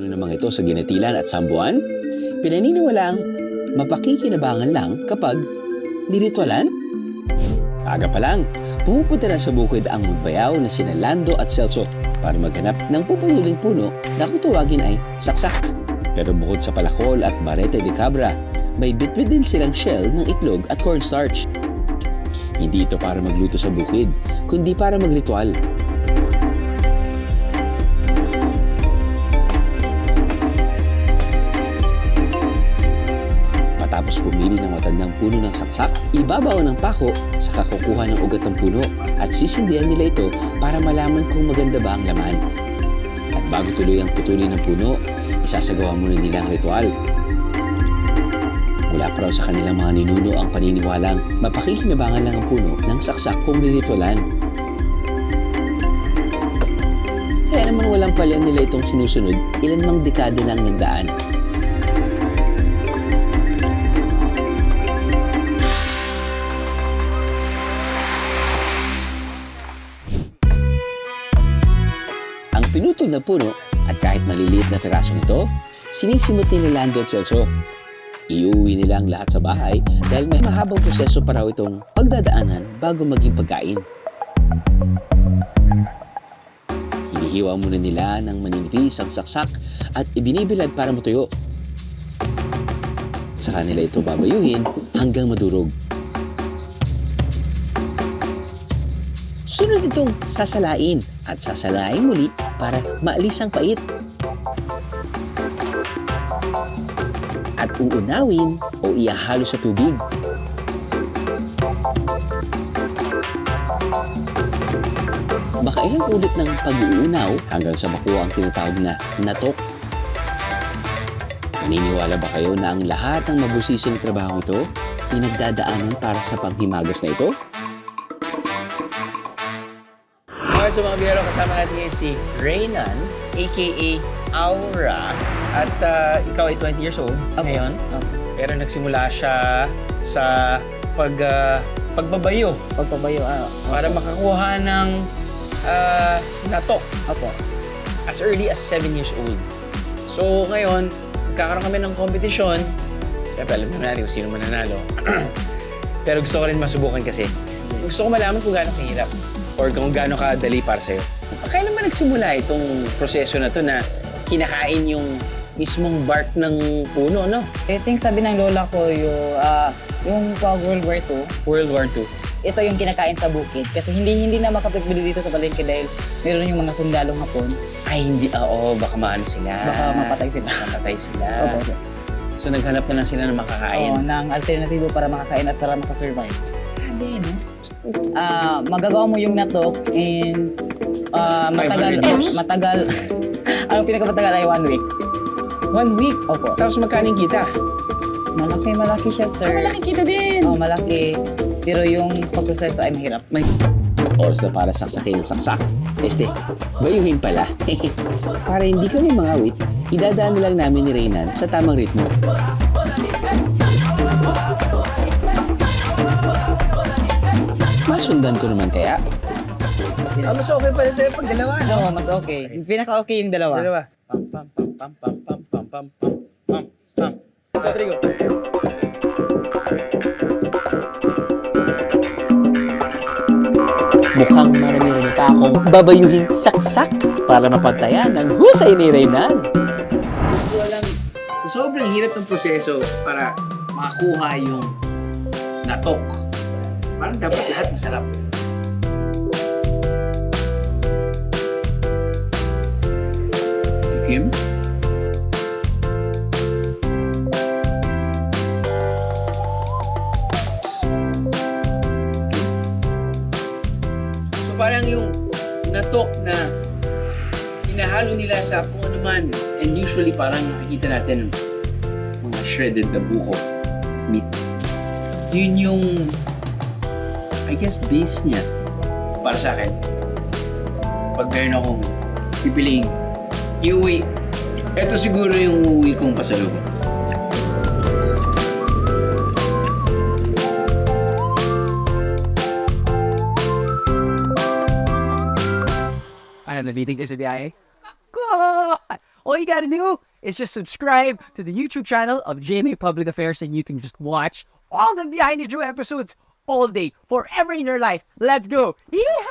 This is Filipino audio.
puno ng mga ito sa Ginatilan at Sambuan, pinaniniwalaang mapakikinabangan lang kapag niritwalan. Aga pa lang, pumupunta na sa bukid ang magbayaw na sina Lando at Celso para maghanap ng pupuyuling puno na kung tawagin ay saksak. Pero bukod sa palakol at barete de cabra, may bitbit din silang shell ng itlog at cornstarch. Hindi ito para magluto sa bukid, kundi para magritual. Matapos pumili ng matandang puno ng saksak, ibabaw ng pako sa kukuha ng ugat ng puno at sisindihan nila ito para malaman kung maganda ba ang laman. At bago tuloy ang putulin ng puno, isasagawa muna nila ang ritual. Mula pa raw sa kanilang mga ninuno ang paniniwalang mapakikinabangan lang ang puno ng saksak kung riritualan. Kaya naman walang palian nila itong sinusunod ilan mang dekada nang nagdaan. Ang pinutol na puno at kahit maliliit na pirasong ito, sinisimot ni Lando at Celso. Iuwi nila ang lahat sa bahay dahil may mahabang proseso pa raw itong pagdadaanan bago maging pagkain. Hinihiwa muna nila ng maninipis ang saksak at ibinibilad para matuyo. Sa kanila ito babayuhin hanggang madurog. Sunod itong sasalain at sasalain muli para maalis ang pait. At uunawin o iahalo sa tubig. Baka ilang ulit ng pag-uunaw hanggang sa makuha ang tinatawag na natok. Naniniwala ba kayo na ang lahat ng mabusising trabaho ito pinagdadaanan para sa panghimagas na ito? Okay, so mga biyero, kasama natin ngayon si Reynan, aka Aura. At ikaw ay 20 years old ngayon. Pero nagsimula siya sa pagbabayo. Para makakuha ng natok. Opo. As early as 7 years old. So ngayon, magkakaroon kami ng competition. Siyempre, alam naman natin kung sino mananalo. Pero gusto ko rin masubukan kasi. Gusto ko malaman kung gaano kahirap or kung gaano kadali para sa'yo. Kailan ba nagsimula itong proseso na to na kinakain yung mismong bark ng puno, no? I think sabi ng lola ko yung World War II, World War II. ito yung kinakain sa bukid. Kasi hindi na makapagpili dito sa palengke dahil meron yung mga sundalong Hapon. Ay, hindi. Oo, baka maano sila. Baka mapatay sila. Mapatay sila. Opo, sir. So, naghanap na lang sila ng makakain. Oo, ng alternatibo para makakain at para makasurvive. Sabi, no? Magagawa mo yung natok in matagal. 500 years? Matagal. Ang pinakamatagal ay 1 week. 1 week? Opo. Tapos magkano yung kita? Malaki siya, sir. Malaki kita din! Oo, malaki. Pero yung pagproseso ay mahirap. May oras na para saksakin ng saksak. Bayuhin pala. Para hindi kami mangawit, idadaan na lang namin ni Reynan sa tamang ritmo. Masundan ko naman kaya? Mas okay pa rin tayo pag dalawa, no? Oo, mas okay. Pinaka-okay yung dalawa. Dalawa. Pam, pam, pam, pam, pam, pam, pam, pam, pam, pam. Rodrigo. Mukhang marami-rami pa akong babayuhin saksak para mapantayan ang husay ni Reynan. Gusto lang, sa sobrang hirap ng proseso para makakuha yung natok, parang dapat lahat masarap. Kim? So parang yung natok na hinahalo nila sa kung ano man. And usually parang nakikita natin mga shredded na buko meat. Yun yung, I guess, base niya para sa akin. Pag meron akong pipiling iuwi, ito siguro yung uuwi kong pasalubong. Ano, nabitig kayo sa biyahe? all you gotta do is just subscribe to the YouTube channel of GMA Public Affairs and you can just watch all the Behind the Joe episodes all day, forever in your life. Let's go! Yeehaw!